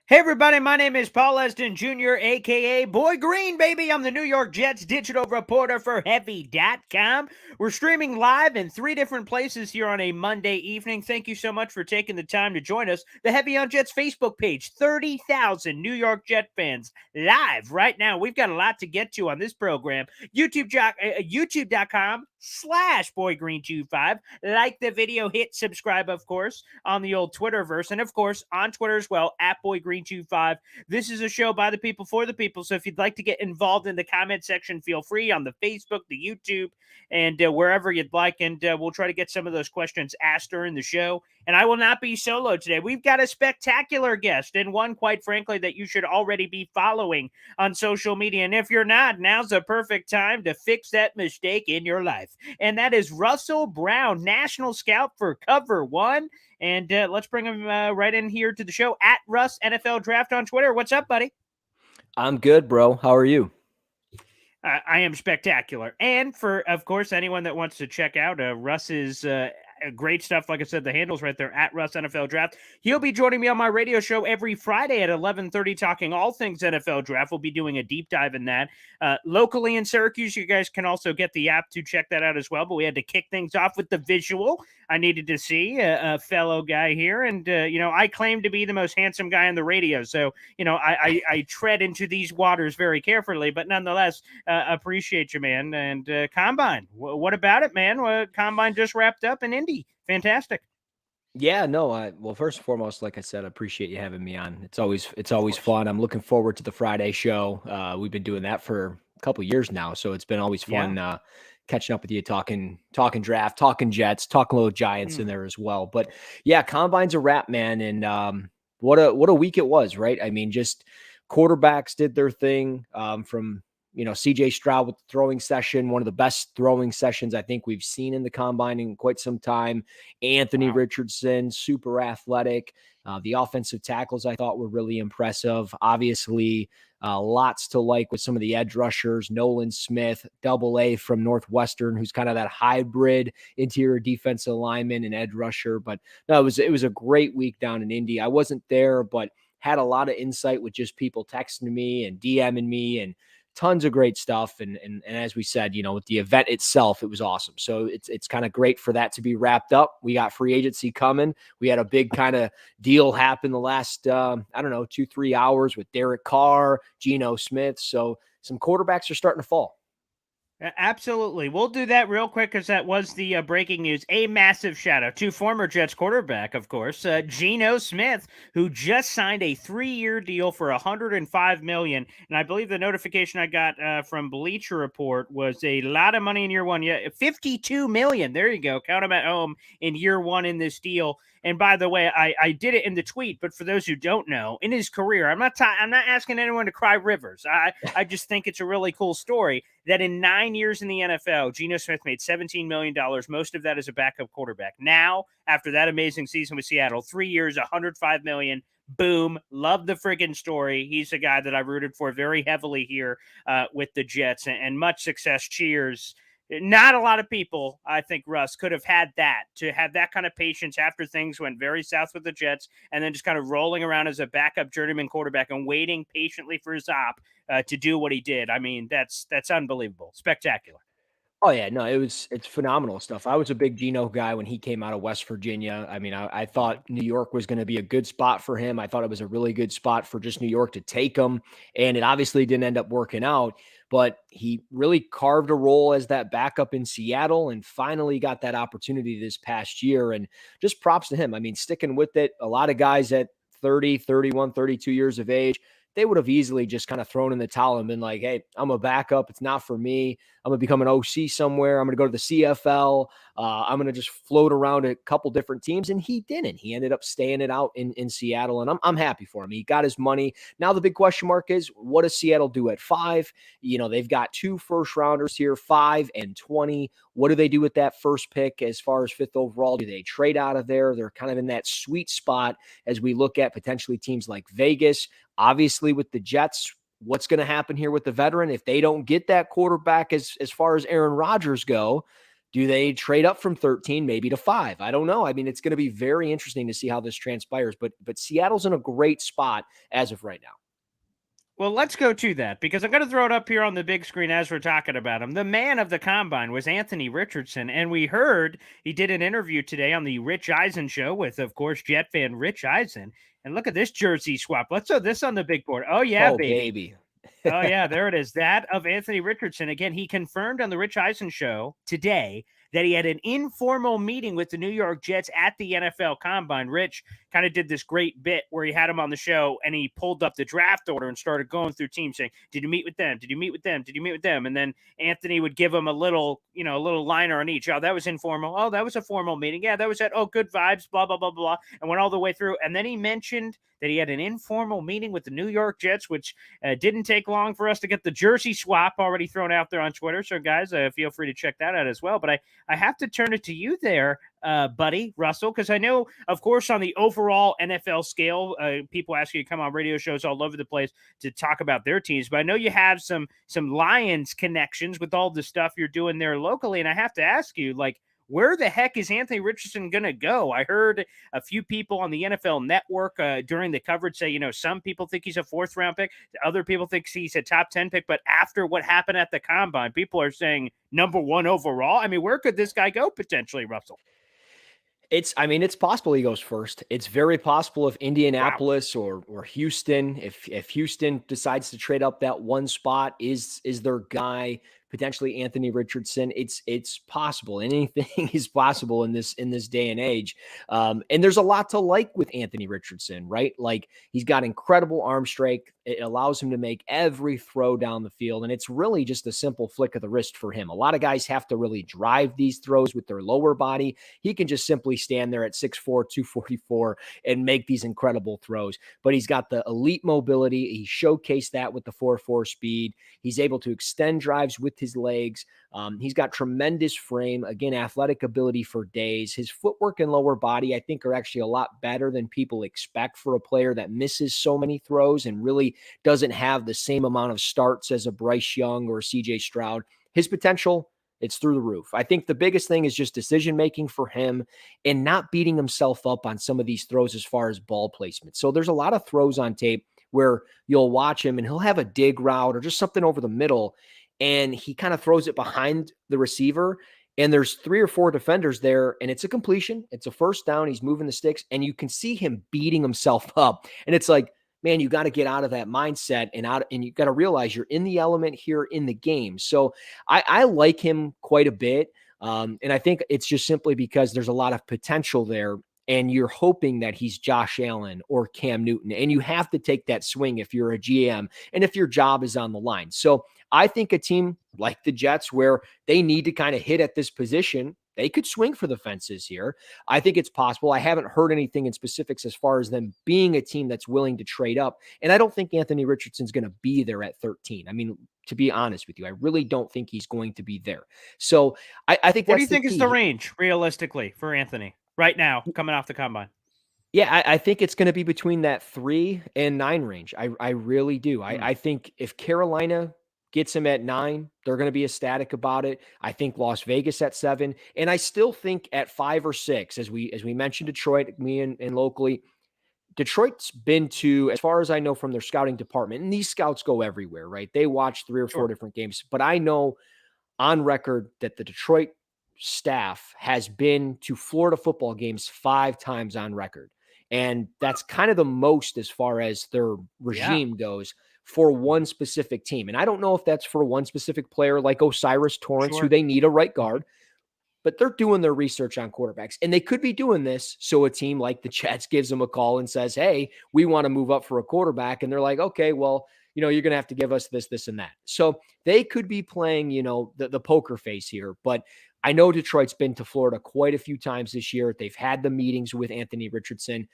Hey everybody, my name is Paul Eston Jr., aka Boy Green, baby. I'm the New York Jets digital reporter for Heavy.com. We're streaming live in 3 different places here on a Monday evening. Thank you so much for taking the time to join us. The Heavy on Jets Facebook page, 30,000 New York Jet fans live right now. We've got a lot to get to on this program. YouTube.com/BoyGreen25. Like the video, hit subscribe, of course, on the old Twitterverse, and of course on Twitter as well, at BoyGreen25. This is a show by the people for the people, so if you'd like to get involved in the comment section, feel free on the Facebook, the YouTube, and wherever you'd like, and we'll try to get some of those questions asked during the show. And I will not be solo today. We've got a spectacular guest, and one, quite frankly, that you should already be following on social media. And if you're not, now's the perfect time to fix that mistake in your life. And that is Russell Brown, national scout for Cover One. And let's bring him right in here to the show at Russ NFL Draft on Twitter. What's up, buddy? I'm good, bro. How are you? I am spectacular. And for, of course, anyone that wants to check out Russ's great stuff, like I said, the handle's right there, at Russ NFL Draft. He'll be joining me on my radio show every Friday at 11:30, talking all things NFL Draft. We'll be doing a deep dive in that. Locally in Syracuse, you guys can also get the app to check that out as well. But we had to kick things off with the visual. I needed to see a fellow guy here. And, I claim to be the most handsome guy on the radio. So, I tread into these waters very carefully. But nonetheless, appreciate you, man. And Combine, what about it, man? Combine just wrapped up in Indy. Fantastic. Yeah, no, well, first and foremost, like I said, I appreciate you having me on. It's always fun. I'm looking forward to the Friday show. We've been doing that for a couple of years now, so it's been always fun catching up with you, talking draft, talking Jets, talking little Giants in there as well. But yeah, Combine's a wrap, man, and what a week it was, right? I mean, just quarterbacks did their thing from CJ Stroud with the throwing session, one of the best throwing sessions I think we've seen in the combine in quite some time. Anthony Richardson, super athletic. The offensive tackles I thought were really impressive. Obviously, lots to like with some of the edge rushers. Nolan Smith, AA from Northwestern, who's kind of that hybrid interior defensive lineman and edge rusher. But no, it was a great week down in Indy. I wasn't there, but had a lot of insight with just people texting me and DMing me and tons of great stuff. And as we said, with the event itself, it was awesome. So it's kind of great for that to be wrapped up. We got free agency coming. We had a big kind of deal happen the last, 2-3 hours with Derek Carr, Geno Smith. So some quarterbacks are starting to fall. Absolutely. We'll do that real quick because that was the breaking news. A massive shout out to former Jets quarterback, of course, Geno Smith, who just signed a 3-year deal for $105 million. And I believe the notification I got from Bleacher Report was a lot of money in year one. Yeah, $52 million. There you go. Count them at home in year one in this deal. And by the way, I did it in the tweet, but for those who don't know, in his career, I'm not asking anyone to cry rivers. I just think it's a really cool story that in 9 years in the NFL, Geno Smith made $17 million. Most of that as a backup quarterback. Now, after that amazing season with Seattle, 3 years, $105 million. Boom. Love the friggin' story. He's a guy that I rooted for very heavily here with the Jets, and much success. Cheers. Not a lot of people, I think, Russ, could have had that, to have that kind of patience after things went very south with the Jets, and then just kind of rolling around as a backup journeyman quarterback and waiting patiently for his op to do what he did. I mean, that's unbelievable. Spectacular. Oh yeah, no, it's phenomenal stuff. I was a big Geno guy when he came out of West Virginia. I mean, I thought New York was going to be a good spot for him. I thought it was a really good spot for just New York to take him, and it obviously didn't end up working out. But he really carved a role as that backup in Seattle and finally got that opportunity this past year. And just props to him. I mean, sticking with it. A lot of guys at 30, 31, 32 years of age, they would have easily just kind of thrown in the towel and been like, hey, I'm a backup. It's not for me. I'm going to become an OC somewhere. I'm going to go to the CFL. I'm going to just float around a couple different teams. And he didn't. He ended up staying it out in Seattle. And I'm happy for him. He got his money. Now the big question mark is, what does Seattle do at 5? They've got 2 first-rounders here, 5 and 20. What do they do with that first pick as far as 5th overall? Do they trade out of there? They're kind of in that sweet spot as we look at potentially teams like Vegas. Obviously, with the Jets, what's going to happen here with the veteran? If they don't get that quarterback as far as Aaron Rodgers go, Do they trade up from 13 maybe to 5? I don't know. I mean, it's going to be very interesting to see how this transpires, but Seattle's in a great spot as of right now. Well, let's go to that because I'm going to throw it up here on the big screen as we're talking about him. The man of the combine was Anthony Richardson, and we heard he did an interview today on the Rich Eisen show with, of course, Jet fan Rich Eisen. And look at this jersey swap. Let's throw this on the big board. Oh, yeah, Oh, baby. Oh, yeah, there it is. That of Anthony Richardson. Again, he confirmed on the Rich Eisen show today that he had an informal meeting with the New York Jets at the NFL Combine. Rich kind of did this great bit where he had him on the show and he pulled up the draft order and started going through teams saying, did you meet with them? Did you meet with them? Did you meet with them? And then Anthony would give him a little liner on each. Oh, that was informal. Oh, that was a formal meeting. Yeah, that was it. Oh, good vibes, blah, blah, blah, blah. And went all the way through. And then he mentioned that he had an informal meeting with the New York Jets, which didn't take long for us to get the jersey swap already thrown out there on Twitter. So, guys, feel free to check that out as well. But I have to turn it to you there, buddy, Russell, because I know, of course, on the overall NFL scale, people ask you to come on radio shows all over the place to talk about their teams. But I know you have some Lions connections with all the stuff you're doing there locally. And I have to ask you, like, where the heck is Anthony Richardson going to go? I heard a few people on the NFL Network during the coverage say, some people think he's a 4th-round pick. Other people think he's a top 10 pick. But after what happened at the Combine, people are saying number 1 overall. I mean, where could this guy go potentially, Russell? It's possible he goes first. It's very possible if Indianapolis or Houston, if Houston decides to trade up that one spot, is their guy, potentially Anthony Richardson. It's possible. Anything is possible in this day and age. And there's a lot to like with Anthony Richardson, right? Like, he's got incredible arm strength. It allows him to make every throw down the field. And it's really just a simple flick of the wrist for him. A lot of guys have to really drive these throws with their lower body. He can just simply stand there at 6'4", 244 and make these incredible throws. But he's got the elite mobility. He showcased that with the 4.4 speed. He's able to extend drives with his legs. He's got tremendous frame, again, athletic ability for days. His footwork and lower body, I think, are actually a lot better than people expect for a player that misses so many throws and really doesn't have the same amount of starts as a Bryce Young or CJ Stroud. His potential, it's through the roof. I think the biggest thing is just decision-making for him and not beating himself up on some of these throws as far as ball placement. So there's a lot of throws on tape where you'll watch him and he'll have a dig route or just something over the middle, and he kind of throws it behind the receiver, and there's 3 or 4 defenders there, and it's a completion. It's a first down. He's moving the sticks, and you can see him beating himself up. And it's like, man, you got to get out of that mindset and you got to realize you're in the element here in the game. So I like him quite a bit. And I think it's just simply because there's a lot of potential there, and you're hoping that he's Josh Allen or Cam Newton, and you have to take that swing if you're a GM and if your job is on the line. So I think a team like the Jets, where they need to kind of hit at this position, they could swing for the fences here. I think it's possible. I haven't heard anything in specifics as far as them being a team that's willing to trade up. And I don't think Anthony Richardson's going to be there at 13. I mean, to be honest with you, I really don't think he's going to be there. So I think that's what do you think is the range realistically for Anthony right now coming off the Combine? Yeah, I think it's going to be between that 3 and 9 range. I really do. I think if Carolina gets him at 9, they're going to be ecstatic about it. I think Las Vegas at 7, and I still think at 5 or 6, as we mentioned Detroit, me and locally, Detroit's been to, as far as I know from their scouting department, and these scouts go everywhere, right? They watch 3 or 4 different games, but I know on record that the Detroit staff has been to Florida football games 5 times on record. And that's kind of the most as far as their regime goes for one specific team. And I don't know if that's for one specific player like Osiris Torrance, who they need a right guard, but they're doing their research on quarterbacks. And they could be doing this so a team like the Jets gives them a call and says, hey, we want to move up for a quarterback. And they're like, okay, well, you're going to have to give us this, this, and that. So they could be playing, the poker face here. But I know Detroit's been to Florida quite a few times this year. They've had the meetings with Anthony Richardson.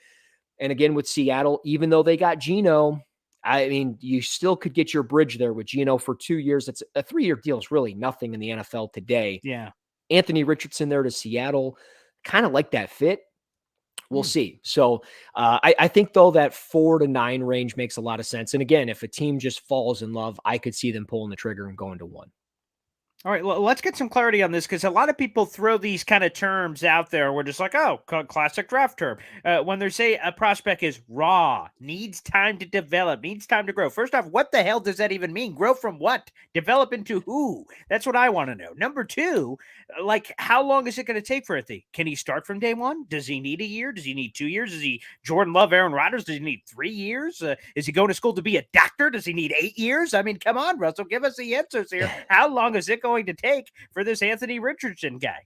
And again, with Seattle, even though they got Geno, I mean, you still could get your bridge there with Geno for 2 years. It's a 3-year deal is really nothing in the NFL today. Yeah. Anthony Richardson there to Seattle, kind of like that fit. We'll see. So I think, though, that 4 to 9 range makes a lot of sense. And again, if a team just falls in love, I could see them pulling the trigger and going to 1. All right, let's get some clarity on this because a lot of people throw these kind of terms out there. We're just like, oh, classic draft term. When they say a prospect is raw, needs time to develop, needs time to grow. First off, what the hell does that even mean? Grow from what? Develop into who? That's what I want to know. Number two, like, how long is it going to take for a thing? Can he start from day one? Does he need a year? Does he need 2 years? Is he Jordan Love, Aaron Rodgers? Does he need 3 years? Is he going to school to be a doctor? Does he need 8 years? I mean, come on, Russell, give us the answers here. How long is it going to take for this Anthony Richardson guy?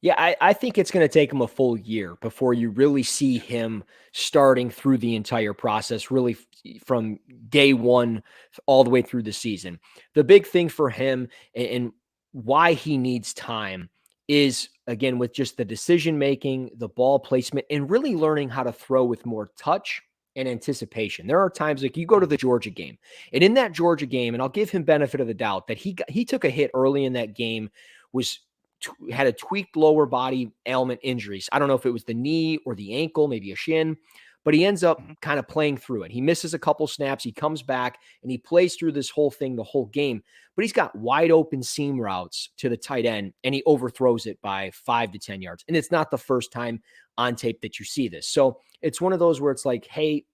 Yeah, I think it's going to take him a full year before you really see him starting through the entire process, really from day one all the way through the season. The big thing for him and why he needs time is, again, with just the decision making, the ball placement, and really learning how to throw with more touch and anticipation. There are times like you go to the Georgia game, and in that Georgia game, and I'll give him benefit of the doubt that he took a hit early in that game, was had a tweaked lower body ailment injuries. I don't know if it was the knee or the ankle, maybe a shin, but he ends up kind of playing through it. He misses a couple snaps. He comes back and he plays through this whole thing, the whole game, but he's got wide open seam routes to the tight end and he overthrows it by 5 to 10 yards. And it's not the first time on tape that you see this. So it's one of those where it's like, hey,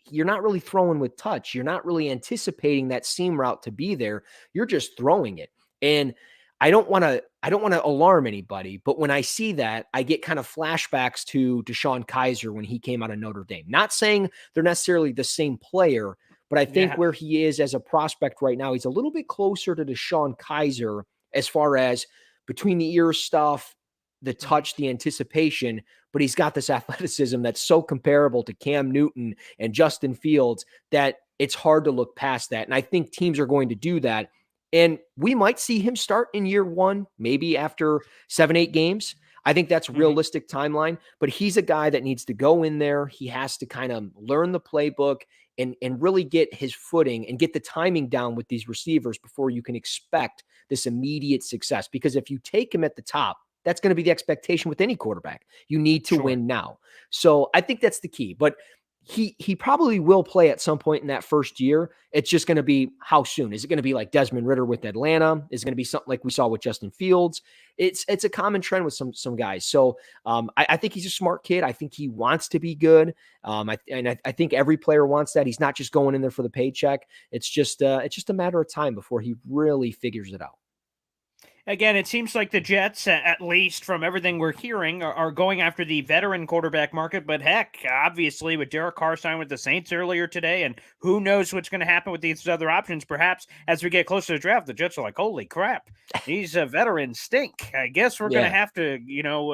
you're not really throwing with touch. You're not really anticipating that seam route to be there. You're just throwing it. And I don't want to alarm anybody, but when I see that, I get kind of flashbacks to DeShone Kizer when he came out of Notre Dame. Not saying they're necessarily the same player, but I think where he is as a prospect right now, he's a little bit closer to DeShone Kizer as far as between the ears stuff, the touch, the anticipation, but he's got this athleticism that's so comparable to Cam Newton and Justin Fields that it's hard to look past that. And I think teams are going to do that. And we might see him start in year one, maybe after 7-8 games. I think that's a realistic timeline, but he's a guy that needs to go in there. He has to kind of learn the playbook and really get his footing and get the timing down with these receivers before you can expect this immediate success. Because if you take him at the top, that's going to be the expectation with any quarterback. You need to win now. So I think that's the key. But he probably will play at some point in that first year. It's just going to be how soon. Is it going to be like Desmond Ridder with Atlanta? Is it going to be something like we saw with Justin Fields? It's a common trend with some guys. So I think he's a smart kid. I think he wants to be good. I think every player wants that. He's not just going in there for the paycheck. It's just a matter of time before he really figures it out. Again, it seems like the Jets, at least from everything we're hearing, are going after the veteran quarterback market. But heck, obviously, with Derek Carr signed with the Saints earlier today, and who knows what's going to happen with these other options. Perhaps as we get closer to the draft, the Jets are like, holy crap, these veterans stink. I guess we're going to have to,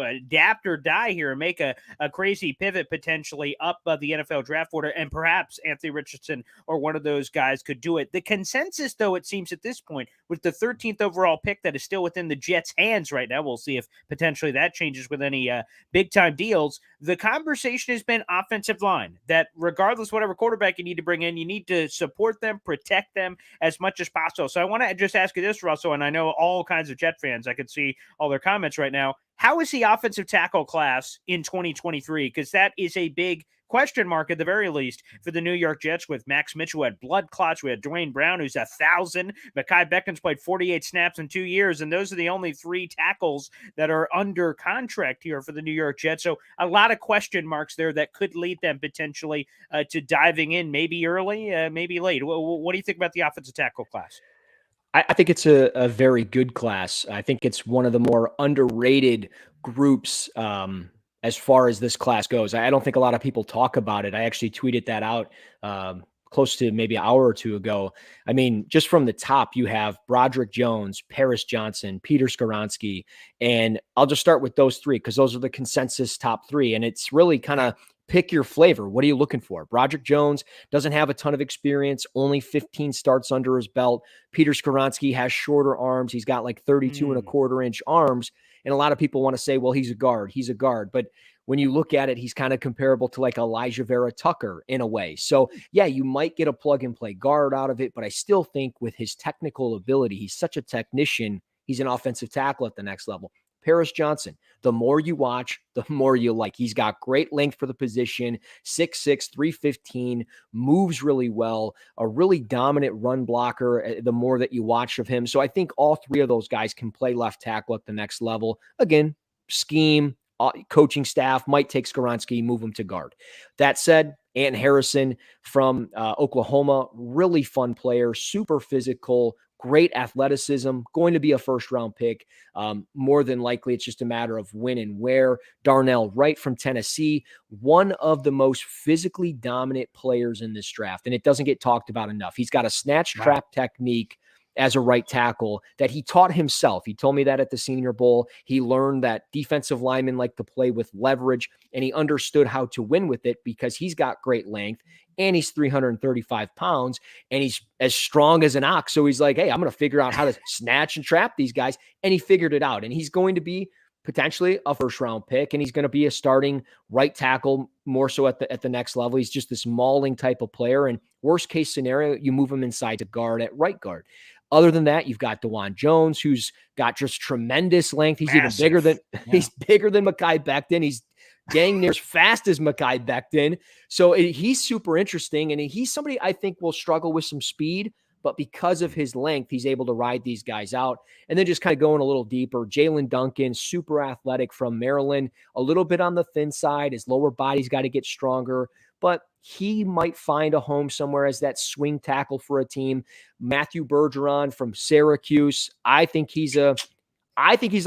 adapt or die here and make a crazy pivot potentially up the NFL draft order. And perhaps Anthony Richardson or one of those guys could do it. The consensus, though, it seems at this point, with the 13th overall pick that is still within the Jets' hands right now. We'll see if potentially that changes with any big-time deals. The conversation has been offensive line, that regardless whatever quarterback you need to bring in, you need to support them, protect them as much as possible. So I want to just ask you this, Russell, and I know all kinds of Jet fans, I can see all their comments right now. How is the offensive tackle class in 2023? Because that is a big question mark at the very least for the New York Jets with Max Mitchell had blood clots. We had Dwayne Brown, who's 1,000. Mekhi Becton's played 48 snaps in 2 years, and those are the only 3 tackles that are under contract here for the New York Jets. So a lot of question marks there that could lead them potentially to diving in maybe early, maybe late. What do you think about the offensive tackle class? I think it's a very good class. I think it's one of the more underrated groups as far as this class goes. I don't think a lot of people talk about it. I actually tweeted that out close to maybe an hour or two ago. I mean, just from the top, you have Broderick Jones, Paris Johnson, Peter Skoronski, and I'll just start with those 3 because those are the consensus top 3. And it's really kind of pick your flavor. What are you looking for? Broderick Jones doesn't have a ton of experience, only 15 starts under his belt. Peter Skoronski has shorter arms. He's got like 32 and a quarter inch arms. And a lot of people want to say, well, he's a guard. He's a guard. But when you look at it, he's kind of comparable to like Elijah Vera Tucker in a way. So yeah, you might get a plug and play guard out of it, but I still think with his technical ability, he's such a technician. He's an offensive tackle at the next level. Paris Johnson. The more you watch, the more you like. He's got great length for the position, 6'6", 315, moves really well, a really dominant run blocker the more that you watch of him. So I think all three of those guys can play left tackle at the next level. Again, scheme, coaching staff might take Skoronski, move him to guard. That said, Ant Harrison from Oklahoma, really fun player, super physical, great athleticism, going to be a first-round pick. More than likely, it's just a matter of when and where. Darnell Wright from Tennessee, one of the most physically dominant players in this draft, and it doesn't get talked about enough. He's got a snatch trap technique as a right tackle that he taught himself. He told me that at the Senior Bowl. He learned that defensive linemen like to play with leverage, and he understood how to win with it because he's got great length and he's 335 pounds and he's as strong as an ox. So he's like, hey, I'm going to figure out how to snatch and trap these guys. And he figured it out. And he's going to be potentially a first-round pick, and he's going to be a starting right tackle more so at the next level. He's just this mauling type of player. And worst case scenario, you move him inside to guard at right guard. Other than that, you've got DeJuan Jones, who's got just tremendous length. He's even bigger than he's bigger than Mekhi Becton. He's dang near as fast as Mekhi Becton. So he's super interesting, and he's somebody I think will struggle with some speed, but because of his length, he's able to ride these guys out. And then just kind of going a little deeper, Jalen Duncan, super athletic from Maryland, a little bit on the thin side. His lower body's got to get stronger, but he might find a home somewhere as that swing tackle for a team. Matthew Bergeron from Syracuse, I think he's a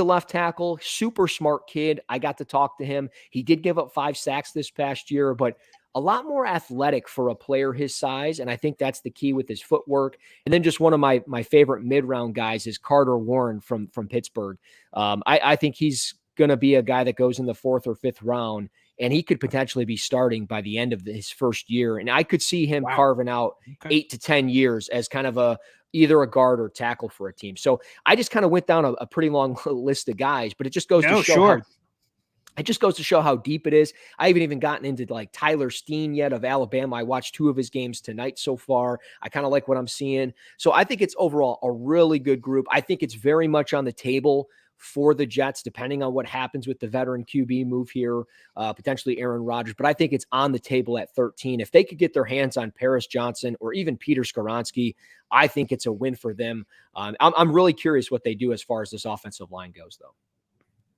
left tackle, super smart kid. I got to talk to him. He did give up 5 sacks this past year, but a lot more athletic for a player his size, and I think that's the key with his footwork. And then just one of my favorite mid-round guys is Carter Warren from Pittsburgh. I think he's going to be a guy that goes in the 4th or 5th round, and he could potentially be starting by the end of his first year. And I could see him carving out 8 to 10 years as kind of either a guard or tackle for a team. So I just kind of went down a pretty long list of guys, but it just goes to show how deep it is. I haven't even gotten into like Tyler Steen yet of Alabama. I watched 2 of his games tonight so far. I kind of like what I'm seeing. So I think it's overall a really good group. I think it's very much on the table for the Jets, depending on what happens with the veteran QB move here, potentially Aaron Rodgers. But I think it's on the table at 13. If they could get their hands on Paris Johnson or even Peter Skoronski, I think it's a win for them. I'm really curious what they do as far as this offensive line goes, though.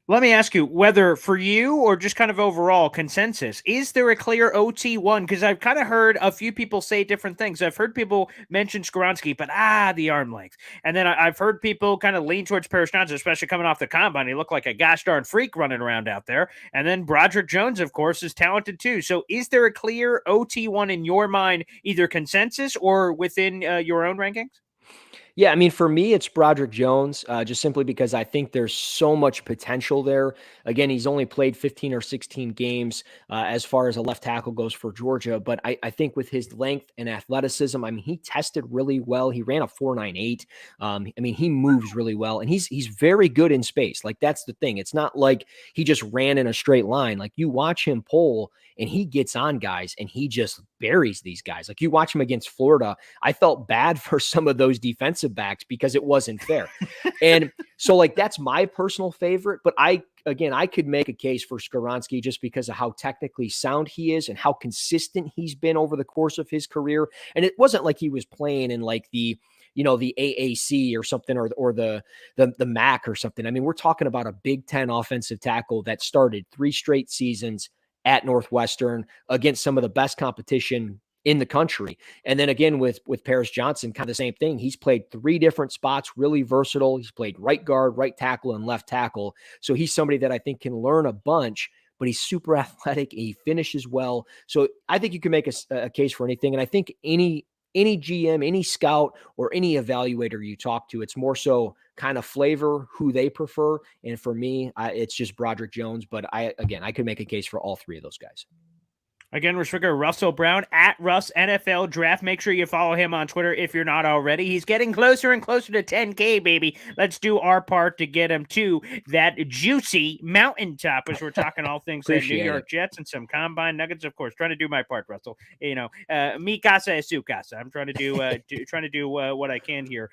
Let me ask you, whether for you or just kind of overall consensus, is there a clear OT1? Because I've kind of heard a few people say different things. I've heard people mention Skoronski, but the arm length. And then I've heard people kind of lean towards Paris Johnson, especially coming off the combine. He looked like a gosh darn freak running around out there. And then Broderick Jones, of course, is talented too. So is there a clear OT1 in your mind, either consensus or within your own rankings? Yeah, I mean, for me, it's Broderick Jones, just simply because I think there's so much potential there. Again, he's only played 15 or 16 games as far as a left tackle goes for Georgia. But I think with his length and athleticism, I mean, he tested really well. He ran a 4.98. I mean, he moves really well, and he's very good in space. Like, that's the thing. It's not like he just ran in a straight line. Like, you watch him pull, and he gets on guys, and he just buries these guys. Like, you watch him against Florida, I felt bad for some of those defensive backs because it wasn't fair. And so, like, that's my personal favorite. But I could make a case for Skoronski just because of how technically sound he is and how consistent he's been over the course of his career. And it wasn't like he was playing in like the AAC or something, or the MAC or something. I mean, we're talking about a Big Ten offensive tackle that started 3 straight seasons at Northwestern against some of the best competition in the country. And then again, with Paris Johnson, kind of the same thing. He's played 3 different spots, really versatile. He's played right guard, right tackle, and left tackle. So he's somebody that I think can learn a bunch, but he's super athletic. He finishes well. So I think you can make a case for anything. And I think any GM, any scout, or any evaluator you talk to, it's more so kind of flavor who they prefer. And for me, it's just Broderick Jones. But I could make a case for all 3 of those guys. Again, we're speaking Russell Brown at Russ NFL Draft. Make sure you follow him on Twitter if you're not already. He's getting closer and closer to 10K, baby. Let's do our part to get him to that juicy mountaintop as we're talking all things New York Jets and some combine nuggets. Of course, trying to do my part, Russell. Mi casa es su casa. I'm trying to do what I can here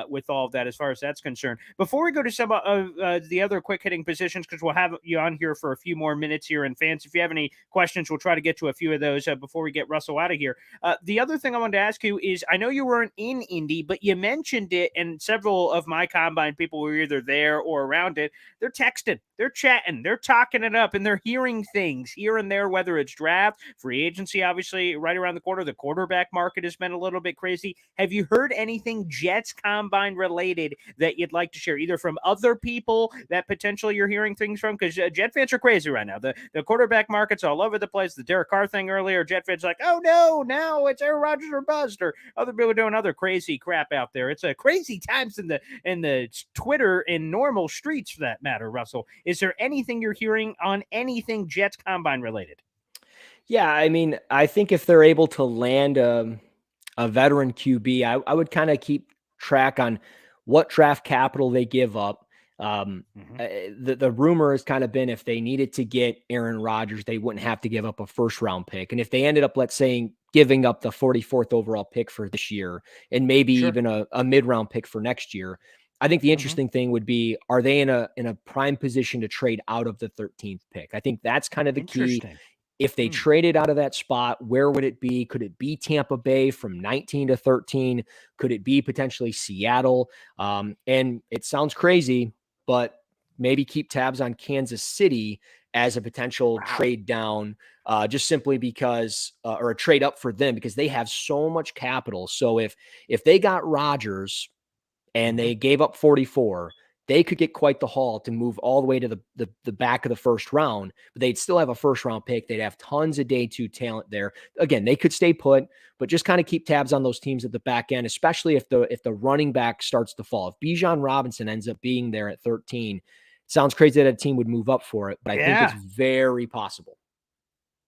with all of that as far as that's concerned. Before we go to some of the other quick hitting positions, because we'll have you on here for a few more minutes here, and fans, if you have any questions, we'll try to get to a few of those before we get Russell out of here. The other thing I wanted to ask you is, I know you weren't in Indy, but you mentioned it, and several of my combine people were either there or around it. They're texting, they're chatting, they're talking it up, and they're hearing things here and there, whether it's draft, free agency, obviously right around the corner. The quarterback market has been a little bit crazy. Have you heard anything Jets combine related that you'd like to share, either from other people that potentially you're hearing things from? Because Jet fans are crazy right now. The quarterback market's all over the place. The Derek Carr thing earlier, Jet fans like, oh no, now it's Aaron Rodgers or bust, or other people doing other crazy crap out there. It's a crazy times in the Twitter and normal streets for that matter. Russell, is there anything you're hearing on anything Jets combine related? Yeah, I mean, I think if they're able to land a veteran QB, I would kind of keep track on what draft capital they give up. The rumor has kind of been, if they needed to get Aaron Rodgers, they wouldn't have to give up a first round pick. And if they ended up, let's say, giving up the 44th overall pick for this year, and maybe even a mid round pick for next year, I think the interesting thing would be, are they in a prime position to trade out of the 13th pick? I think that's kind of the key. If they traded out of that spot, where would it be? Could it be Tampa Bay from 19 to 13? Could it be potentially Seattle? And it sounds crazy, but maybe keep tabs on Kansas City as a potential trade down, just simply because, or a trade up for them, because they have so much capital. So if they got Rodgers and they gave up 44, they could get quite the haul to move all the way to the back of the first round, but they'd still have a first round pick. They'd have tons of day 2 talent there. Again, they could stay put, but just kind of keep tabs on those teams at the back end, especially if the running back starts to fall. If Bijan Robinson ends up being there at 13, it sounds crazy that a team would move up for it, but I think it's very possible.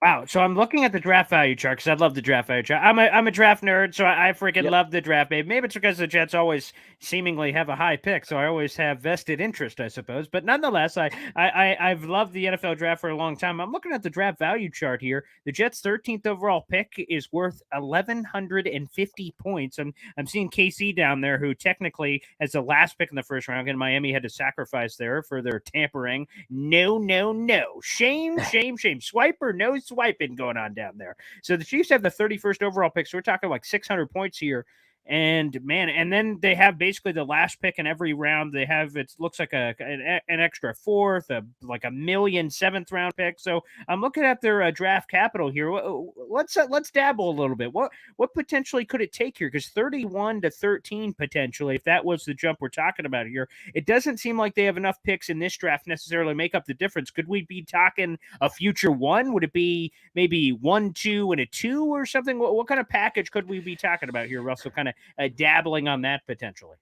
Wow. So I'm looking at the draft value chart because I love the draft value chart. I'm a draft nerd, so I freaking love the draft. Maybe it's because the Jets always seemingly have a high pick, so I always have vested interest, I suppose. But nonetheless, I've loved the NFL draft for a long time. I'm looking at the draft value chart here. The Jets' 13th overall pick is worth 1,150 points. I'm seeing KC down there, who technically has the last pick in the first round, and Miami had to sacrifice there for their tampering. No. Shame. Swiper, no swiping going on down there. So the Chiefs have the 31st overall pick. So we're talking like 600 points here. And man, and then they have basically the last pick in every round. They have, it looks like an extra fourth, like a million 7th round pick. So I'm looking at their draft capital here. Let's dabble a little bit. What potentially could it take here? Because 31 to 13 potentially, if that was the jump we're talking about here, it doesn't seem like they have enough picks in this draft necessarily make up the difference. Could we be talking a future one? Would it be maybe 1, 2, and a 2 or something? What kind of package could we be talking about here, Russell? Kind of dabbling on that potentially.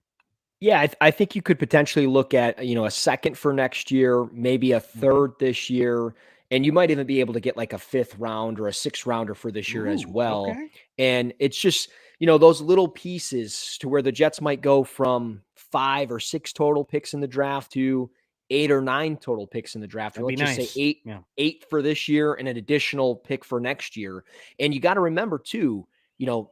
Yeah, I think you could potentially look at, a second for next year, maybe a third this year, and you might even be able to get like a 5th round or a 6th rounder for this year as well. Okay. And it's just, those little pieces to where the Jets might go from 5 or 6 total picks in the draft to 8 or 9 total picks in the draft. Or let's just say 8 for this year and an additional pick for next year. And you got to remember too,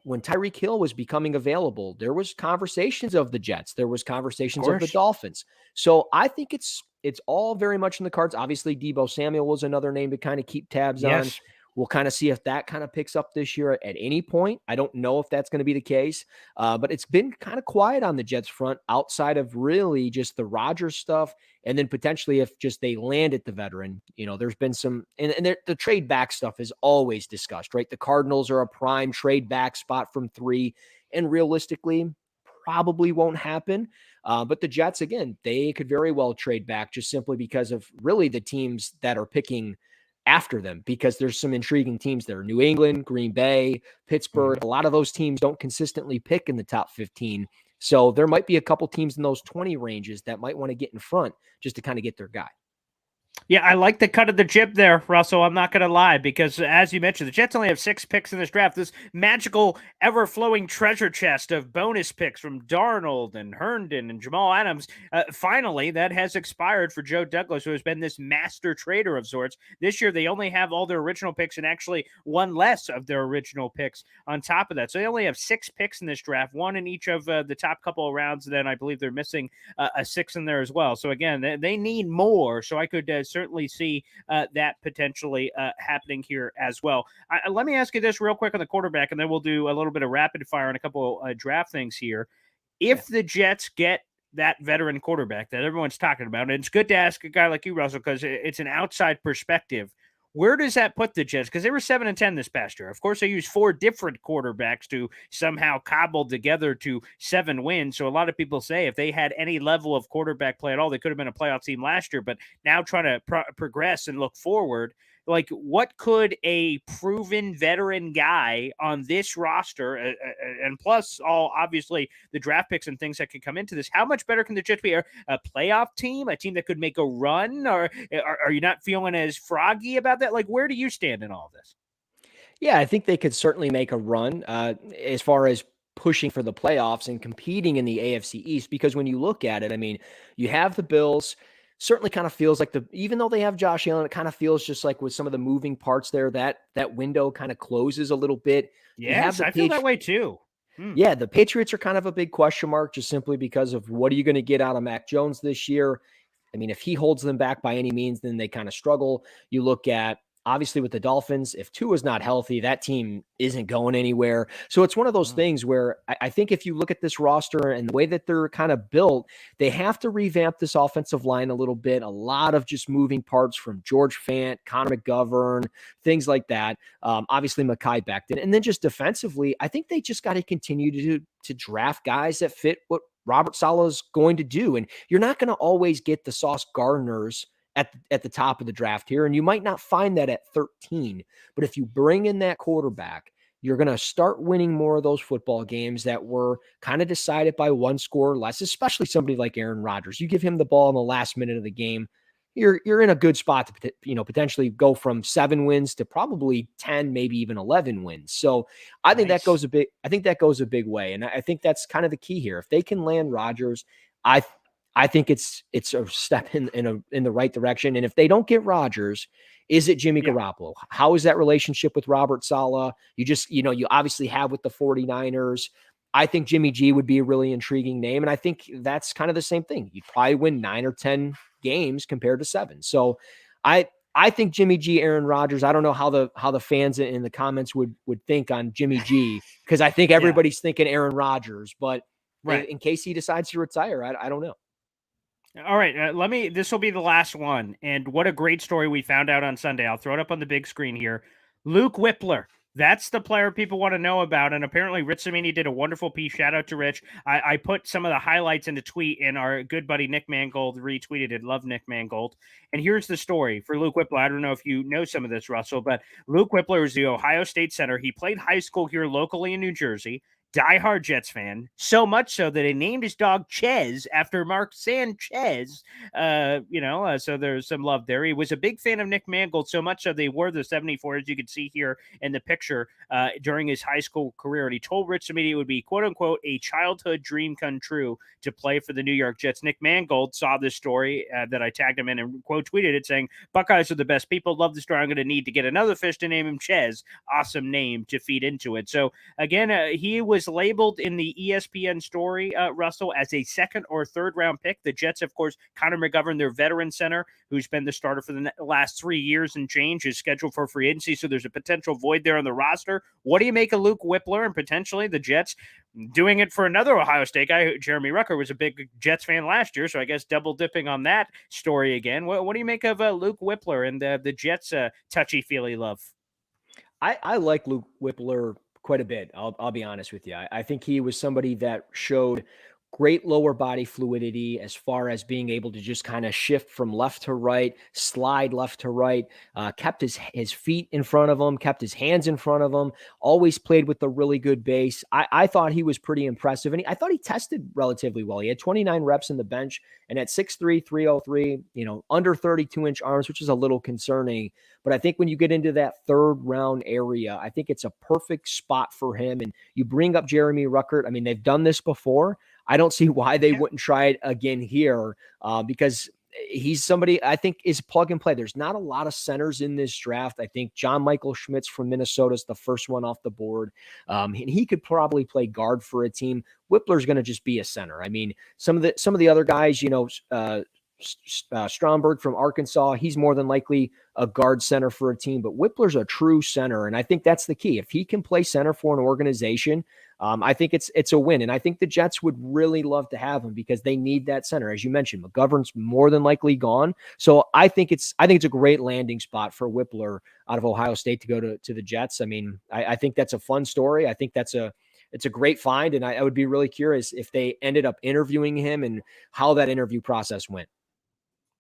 when Tyreek Hill was becoming available, there was conversations of the Jets. There was conversations of the Dolphins. So I think it's all very much in the cards. Obviously, Deebo Samuel was another name to kind of keep tabs on. We'll kind of see if that kind of picks up this year at any point. I don't know if that's going to be the case, but it's been kind of quiet on the Jets front outside of really just the Rodgers stuff. And then potentially if just they land at the veteran, there's been some, and the trade back stuff is always discussed, right? The Cardinals are a prime trade back spot from 3, and realistically probably won't happen. But the Jets, again, they could very well trade back just simply because of really the teams that are picking after them, because there's some intriguing teams there. New England, Green Bay, Pittsburgh, a lot of those teams don't consistently pick in the top 15. So there might be a couple teams in those 20 ranges that might want to get in front just to kind of get their guy. Yeah, I like the cut of the jib there, Russell. I'm not going to lie, because as you mentioned, the Jets only have 6 picks in this draft. This magical, ever flowing treasure chest of bonus picks from Darnold and Herndon and Jamal Adams. Finally, that has expired for Joe Douglas, who has been this master trader of sorts. This year, they only have all their original picks and actually one less of their original picks on top of that. So they only have 6 picks in this draft, one in each of the top couple of rounds. Then I believe they're missing a six in there as well. So again, they need more. So I could certainly see that potentially happening here as well. Let me ask you this real quick on the quarterback, and then we'll do a little bit of rapid fire on a couple draft things here. If the Jets get that veteran quarterback that everyone's talking about, and it's good to ask a guy like you, Russell, because it's an outside perspective. Where does that put the Jets? Because they were 7-10 this past year. Of course, they used 4 different quarterbacks to somehow cobble together to 7 wins. So a lot of people say if they had any level of quarterback play at all, they could have been a playoff team last year. But now trying to progress and look forward, like what could a proven veteran guy on this roster, and plus all obviously the draft picks and things that could come into this, how much better can the Jets be? A playoff team, a team that could make a run, or are you not feeling as froggy about that? Like, where do you stand in all of this? Yeah, I think they could certainly make a run as far as pushing for the playoffs and competing in the AFC East. Because when you look at it, I mean, you have the Bills. Certainly, kind of feels like even though they have Josh Allen, it kind of feels just like with some of the moving parts there that window kind of closes a little bit. You have Yes, the I feel that Patriots. way too. Yeah, the Patriots are kind of a big question mark just simply because of what are you going to get out of Mac Jones this year? I mean, if he holds them back by any means, then they kind of struggle. You look at obviously with the Dolphins, if Tua is not healthy, that team isn't going anywhere. So it's one of those things where I think if you look at this roster and the way that they're kind of built, they have to revamp this offensive line a little bit. A lot of just moving parts from George Fant, Connor McGovern, things like that. Obviously, Mekhi Becton. And then just defensively, I think they just got to continue to draft guys that fit what Robert Saleh is going to do. And you're not going to always get the Sauce Gardners at the top of the draft here. And you might not find that at 13. But if you bring in that quarterback, you're going to start winning more of those football games that were kind of decided by one score or less, especially somebody like Aaron Rodgers. You give him the ball in the last minute of the game, you're in a good spot to potentially go from 7 wins to probably 10, maybe even 11 wins. So I think that goes a big way, and I think that's kind of the key here. If they can land Rodgers, I think it's a step in the right direction. And if they don't get Rodgers, is it Jimmy Garoppolo? How is that relationship with Robert Saleh? You obviously have with the 49ers. I think Jimmy G would be a really intriguing name. And I think that's kind of the same thing. You'd probably win 9 or 10 games compared to 7. So I think Jimmy G, Aaron Rodgers. I don't know how the fans in the comments would think on Jimmy G, because I think everybody's thinking Aaron Rodgers, but in case he decides to retire, I don't know. All right, this will be the last one. And what a great story we found out on Sunday. I'll throw it up on the big screen here. Luke Whippler. That's the player people want to know about. And apparently, Rich Cimini did a wonderful piece. Shout out to Rich. I put some of the highlights in the tweet, and our good buddy Nick Mangold retweeted it. Love Nick Mangold. And here's the story for Luke Whippler. I don't know if you know some of this, Russell, but Luke Whippler is the Ohio State center. He played high school here locally in New Jersey. Diehard Jets fan, so much so that he named his dog Chez after Mark Sanchez. So there's some love there. He was a big fan of Nick Mangold, so much so they wore the 74, as you can see here in the picture, during his high school career. And he told Rich Cimini it would be, quote unquote, a childhood dream come true to play for the New York Jets. Nick Mangold saw this story that I tagged him in and quote tweeted it saying, "Buckeyes are the best people. Love the story. I'm going to need to get another fish to name him Chez. Awesome name to feed into it." So again, he was labeled in the ESPN story, Russell, as a second or third round pick. The Jets, of course, Connor McGovern, their veteran center, who's been the starter for the last 3 years and change, is scheduled for free agency. So there's a potential void there on the roster. What do you make of Luke Whippler and potentially the Jets doing it for another Ohio State guy? Jeremy Rucker was a big Jets fan last year, so I guess double dipping on that story again. What do you make of Luke Whippler and the Jets' touchy-feely love? I like Luke Whippler quite a bit. I'll be honest with you. I think he was somebody that showed great lower body fluidity as far as being able to just kind of shift from left to right, slide left to right, kept his feet in front of him, kept his hands in front of him, always played with a really good base. I thought he was pretty impressive, and I thought he tested relatively well. He had 29 reps in the bench, and at 6'3", 303, under 32-inch arms, which is a little concerning. But I think when you get into that third round area, I think it's a perfect spot for him. And you bring up Jeremy Ruckert. I mean, they've done this before. I don't see why they wouldn't try it again here, because he's somebody I think is plug and play. There's not a lot of centers in this draft. I think John Michael Schmitz from Minnesota is the first one off the board. And he could probably play guard for a team. Whippler's going to just be a center. I mean, some of the other guys, Stromberg from Arkansas, he's more than likely a guard center for a team, but Whippler's a true center. And I think that's the key. If he can play center for an organization, I think it's a win. And I think the Jets would really love to have him because they need that center. As you mentioned, McGovern's more than likely gone. So I think it's a great landing spot for Whippler out of Ohio State to go to the Jets. I mean, I think that's a fun story. I think it's a great find. And I would be really curious if they ended up interviewing him and how that interview process went.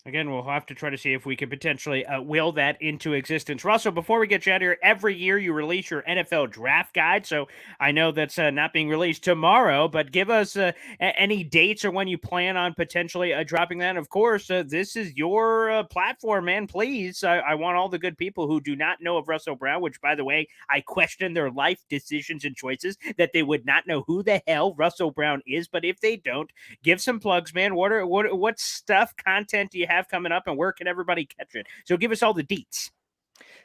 Again, we'll have to try to see if we can potentially will that into existence. Russell, before we get you out of here, every year you release your NFL draft guide. So I know that's not being released tomorrow, but give us any dates or when you plan on potentially dropping that. Of course, this is your platform, man. Please, I want all the good people who do not know of Russell Brown, which, by the way, I question their life decisions and choices, that they would not know who the hell Russell Brown is. But if they don't, give some plugs, man. What stuff, content do you have coming up, and where can everybody catch it? So give us all the deets.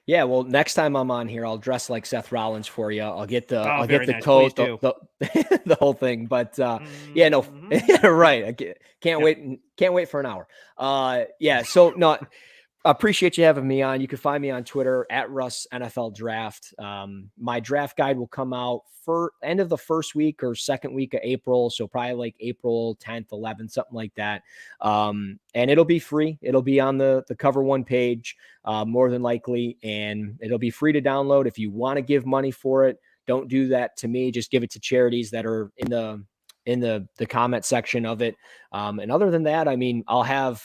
Yeah, well, next time I'm on here, I'll dress like Seth Rollins for you. I'll get the nice. coat, the whole thing. But yeah, no, right. I can't wait for an hour. Yeah, so no. Appreciate you having me on. You can find me on Twitter at Russ NFL Draft. My draft guide will come out for end of the first week or second week of April. So probably like April 10th, 11th, something like that. And it'll be free. It'll be on the Cover One page, more than likely. And it'll be free to download. If you want to give money for it, don't do that to me. Just give it to charities that are in the comment section of it. And other than that, I mean, I'll have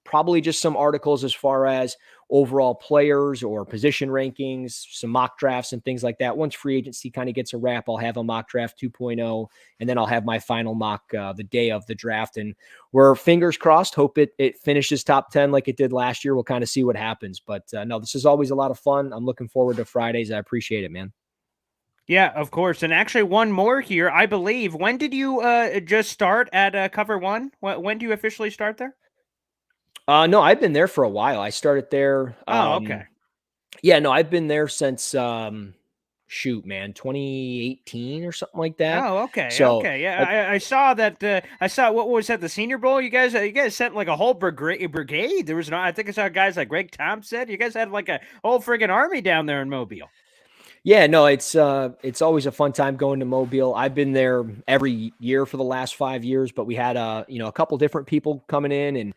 probably just some articles as far as overall players or position rankings, some mock drafts and things like that. Once free agency kind of gets a wrap, I'll have a mock draft 2.0, and then I'll have my final mock the day of the draft. And we're fingers crossed, hope it finishes top 10 like it did last year. We'll kind of see what happens. But no, this is always a lot of fun. I'm looking forward to Fridays. I appreciate it, man. Yeah, of course. And actually one more here, I believe. When did you just start at Cover One? When do you officially start there? No, I've been there for a while. I started there. Okay. Yeah, no, I've been there since, 2018 or something like that. Oh, okay. So, okay. Yeah, I saw that. I saw, what was that, the Senior Bowl? You guys sent like a whole brigade. There was I think I saw guys like Greg Thompson. You guys had like a whole friggin' army down there in Mobile. Yeah, no, it's always a fun time going to Mobile. I've been there every year for the last 5 years, but we had a couple different people coming in, and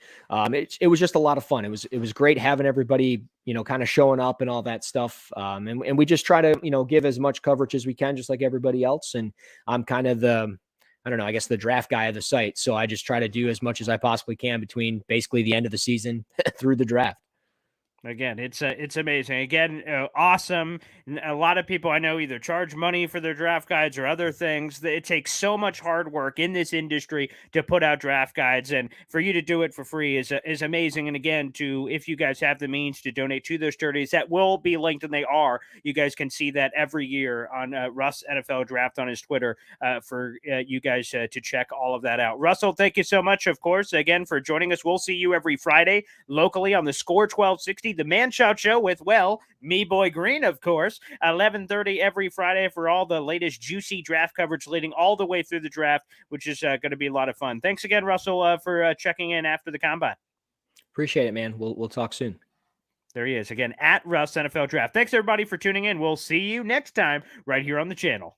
it was just a lot of fun. It was great having everybody, kind of showing up and all that stuff. And we just try to, give as much coverage as we can, just like everybody else. And I'm kind of I guess the draft guy of the site. So I just try to do as much as I possibly can between basically the end of the season through the draft. Again, it's amazing. Again, awesome. A lot of people I know either charge money for their draft guides or other things. It takes so much hard work in this industry to put out draft guides, and for you to do it for free is amazing. And again, if you guys have the means to donate to those charities, that will be linked, and they are. You guys can see that every year on Russ NFL Draft on his Twitter for you guys to check all of that out. Russell, thank you so much, of course, again for joining us. We'll see you every Friday locally on the Score 1260. The Man Shout Show with, me, Boy Green, of course, 11:30 every Friday for all the latest juicy draft coverage leading all the way through the draft, which is going to be a lot of fun. Thanks again, Russell, for checking in after the combine. Appreciate it, man. We'll talk soon. There he is again at Russ NFL Draft. Thanks everybody for tuning in. We'll see you next time right here on the channel.